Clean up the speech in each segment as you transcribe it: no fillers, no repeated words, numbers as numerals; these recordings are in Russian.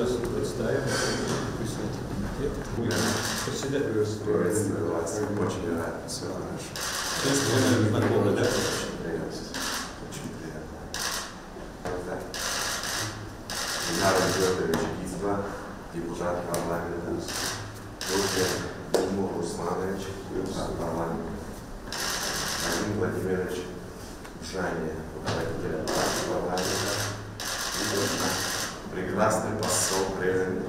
сейчас представим председатель комитета. Председатель приветствую вас. Очень рад. Все хорошо. Очень знакомы, да? Очень приятно. Очень приятно. Правда? Народ Федорович Гизба, депутат парламента. Тимур Усманович, депутат парламента. Владимир Владимирович Жаня, руководитель парламента. И прекрасный посол преданный.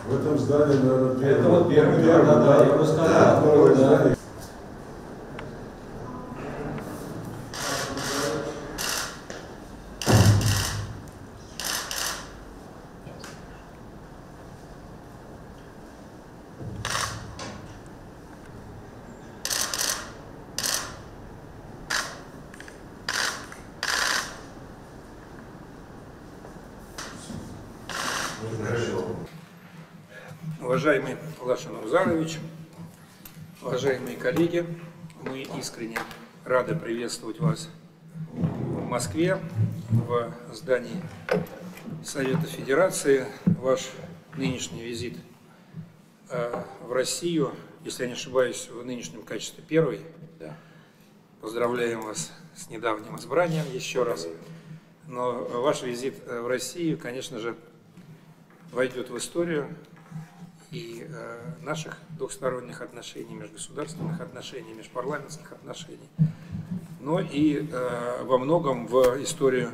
В этом здании, наверное, первый. Это вот первый, да, я бы сказал. Новое здание. Уважаемый Лашин Узарович, уважаемые коллеги, мы искренне рады приветствовать вас в Москве, в здании Совета Федерации. Ваш нынешний визит в Россию, если я не ошибаюсь, в нынешнем качестве первый. Да. Поздравляем вас с недавним избранием еще раз. Но ваш визит в Россию, конечно же, войдет в историю и наших двухсторонних отношений, межгосударственных отношений, межпарламентских отношений, но и во многом в историю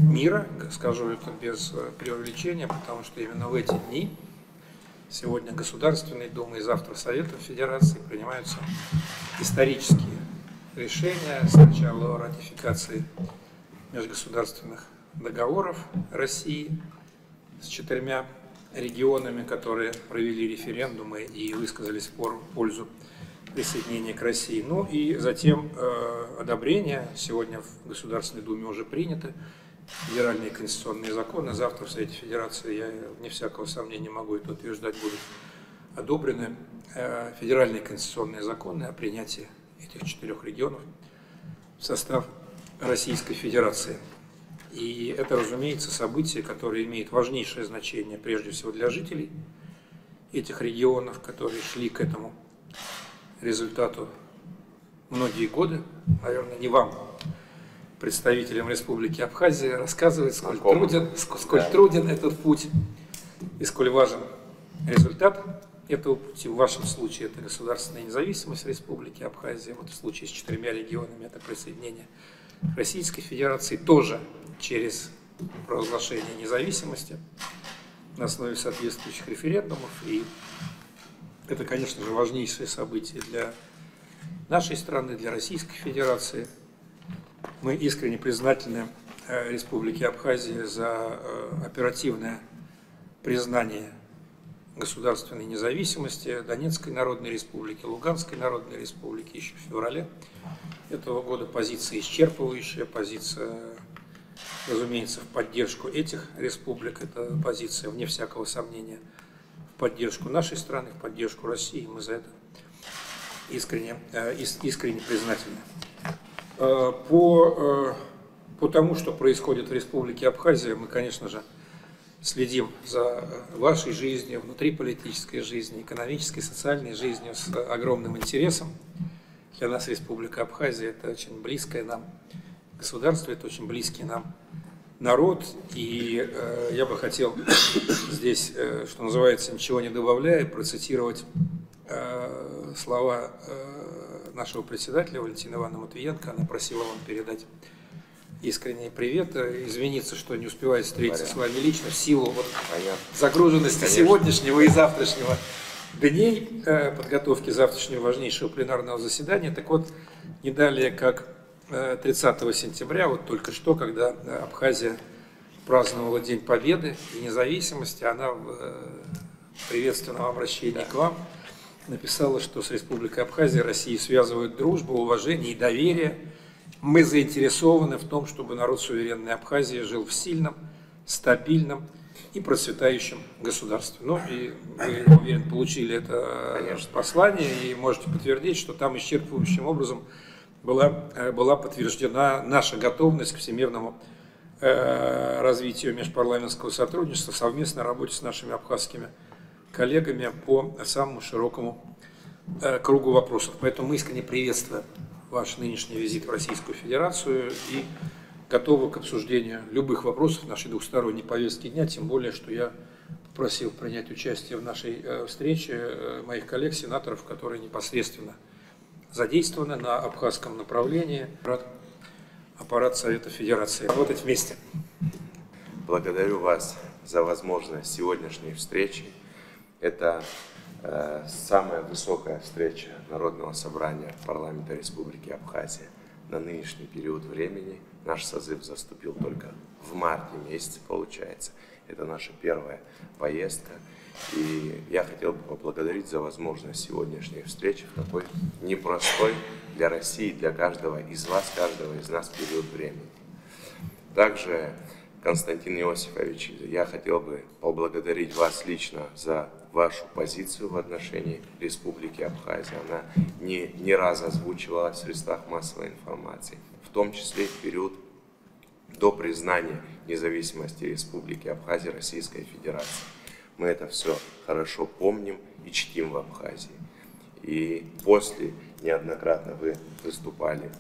мира, скажу это без преувеличения, потому что именно в эти дни, сегодня Государственной Думой и завтра Советом Федерации принимаются исторические решения, сначала о ратификации межгосударственных договоров России с 4 регионами, которые провели референдумы и высказались в пользу присоединения к России. Ну и затем одобрение. Сегодня в Государственной Думе уже приняты федеральные конституционные законы. Завтра в Совете Федерации, я вне всякого сомнения могу это утверждать, будут одобрены федеральные конституционные законы о принятии этих 4 регионов в состав Российской Федерации. И это, разумеется, событие, которое имеет важнейшее значение прежде всего для жителей этих регионов, которые шли к этому результату многие годы. Наверное, не вам, представителям Республики Абхазия, рассказывать, сколь труден этот путь и сколь важен результат этого пути. В вашем случае это государственная независимость Республики Абхазия, вот в случае с 4 регионами это присоединение к Российской Федерации, тоже через провозглашение независимости на основе соответствующих референдумов. И это, конечно же, важнейшее событие для нашей страны, для Российской Федерации. Мы искренне признательны Республике Абхазия за оперативное признание государственной независимости Донецкой Народной Республики, Луганской Народной Республики еще в феврале этого года. Позиция исчерпывающая, позиция, разумеется, в поддержку этих республик, это позиция, вне всякого сомнения, в поддержку нашей страны, в поддержку России. Мы за это искренне признательны. По тому, что происходит в Республике Абхазия, мы, конечно же, следим за вашей жизнью, внутриполитической жизнью, экономической, социальной жизнью с огромным интересом. Для нас Республика Абхазия – это очень близкое нам государство, это очень близкий нам народ. И я бы хотел здесь, что называется, ничего не добавляя, процитировать слова нашего председателя Валентины Ивановны Матвиенко. Она просила вам передать искренний привет, извиниться, что не успевает встретиться с вами лично в силу загруженности сегодняшнего и завтрашнего дней, подготовки завтрашнего важнейшего пленарного заседания. Так вот, не далее как 30 сентября, вот только что, когда Абхазия праздновала День Победы и независимости, она в приветственном обращении к вам написала, что с Республикой Абхазия России связывают дружба, уважение и доверие. Мы заинтересованы в том, чтобы народ суверенной Абхазии жил в сильном, стабильном и процветающем государстве. Ну и вы, я уверен, получили это послание и можете подтвердить, что там исчерпывающим образом была подтверждена наша готовность к всемирному развитию межпарламентского сотрудничества, совместной работе с нашими абхазскими коллегами по самому широкому кругу вопросов. Поэтому мы искренне приветствуем ваш нынешний визит в Российскую Федерацию и готовы к обсуждению любых вопросов нашей двухсторонней повестки дня, тем более, что я попросил принять участие в нашей встрече моих коллег-сенаторов, которые непосредственно задействованы на абхазском направлении, аппарат Совета Федерации. Работать вместе. Благодарю вас за возможность сегодняшней встречи. Это самая высокая встреча Народного собрания парламента Республики Абхазия на нынешний период времени. Наш созыв заступил только в марте месяце, получается. Это наша первая поездка. И я хотел бы поблагодарить за возможность сегодняшней встречи в такой непростой для России, для каждого из вас, каждого из нас период времени. Также, Константин Иосифович, я хотел бы поблагодарить вас лично за вашу позицию в отношении Республики Абхазия. Она не раз озвучивалась в средствах массовой информации, в том числе в период до признания независимости Республики Абхазия Российской Федерации. Мы это все хорошо помним и чтим в Абхазии. И после неоднократно вы выступали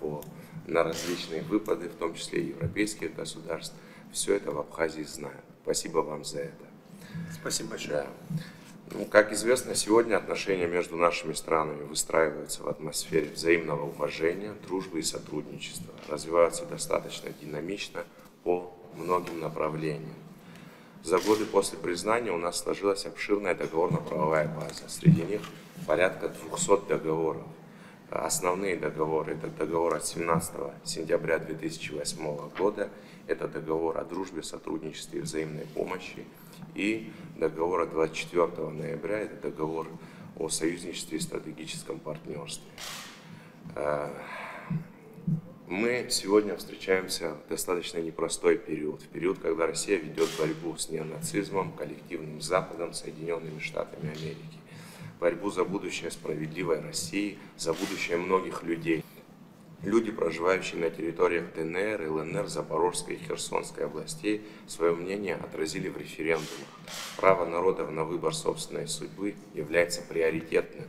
на различные выпады, в том числе и европейских государств. Все это в Абхазии знают. Спасибо вам за это. Спасибо большое. Да. Как известно, сегодня отношения между нашими странами выстраиваются в атмосфере взаимного уважения, дружбы и сотрудничества, развиваются достаточно динамично по многим направлениям. За годы после признания у нас сложилась обширная договорно-правовая база. Среди них порядка 200 договоров. Основные договоры – это договор от 17 сентября 2008 года, это договор о дружбе, сотрудничестве и взаимной помощи, и договор от 24 ноября – это договор о союзничестве и стратегическом партнерстве. Мы сегодня встречаемся в достаточно непростой период, в период, когда Россия ведет борьбу с неонацизмом, коллективным Западом, Соединенными Штатами Америки. Борьбу за будущее справедливой России, за будущее многих людей. Люди, проживающие на территориях ДНР, ЛНР, Запорожской и Херсонской областей, свое мнение отразили в референдумах. Право народов на выбор собственной судьбы является приоритетным.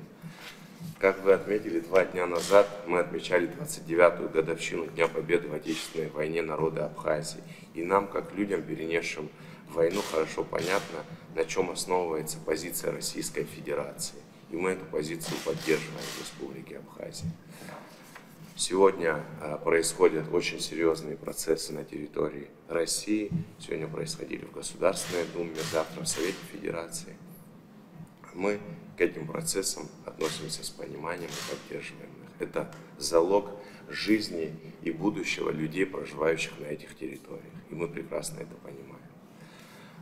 Как вы отметили, 2 дня назад мы отмечали 29-ю годовщину Дня Победы в Отечественной войне народа Абхазии. И нам, как людям, перенесшим войну, хорошо понятно, на чем основывается позиция Российской Федерации. И мы эту позицию поддерживаем в Республике Абхазия. Сегодня происходят очень серьезные процессы на территории России. Сегодня происходили в Государственной Думе, завтра в Совете Федерации. Мы к этим процессам относимся с пониманием и поддерживаем их. Это залог жизни и будущего людей, проживающих на этих территориях. И мы прекрасно это понимаем.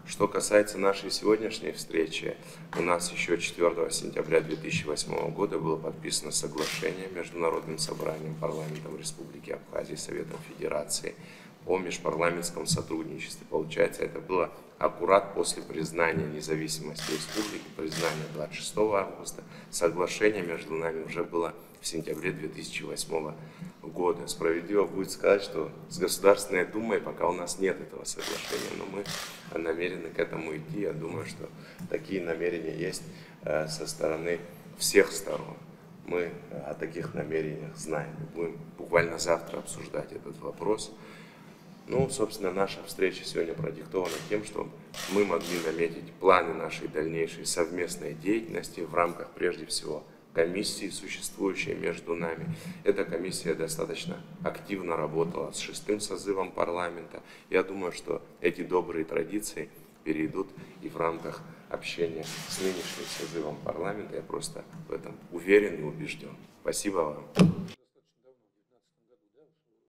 Что касается нашей сегодняшней встречи, у нас еще 4 сентября 2008 года было подписано соглашение между Народным собранием, парламентом Республики Абхазия и Советом Федерации о межпарламентском сотрудничестве. Получается, это было аккурат после признания независимости республики, признания 26 августа. Соглашение между нами уже было в сентябре 2008 года. Справедливо будет сказать, что с Государственной Думой пока у нас нет этого соглашения, но мы намерены к этому идти. Я думаю, что такие намерения есть со стороны всех сторон. Мы о таких намерениях знаем. Мы будем буквально завтра обсуждать этот вопрос. Ну, собственно, наша встреча сегодня продиктована тем, что мы могли наметить планы нашей дальнейшей совместной деятельности в рамках, прежде всего, комиссии, существующей между нами. Эта комиссия достаточно активно работала с 6-м созывом парламента. Я думаю, что эти добрые традиции перейдут и в рамках общения с нынешним созывом парламента. Я просто в этом уверен и убежден. Спасибо вам.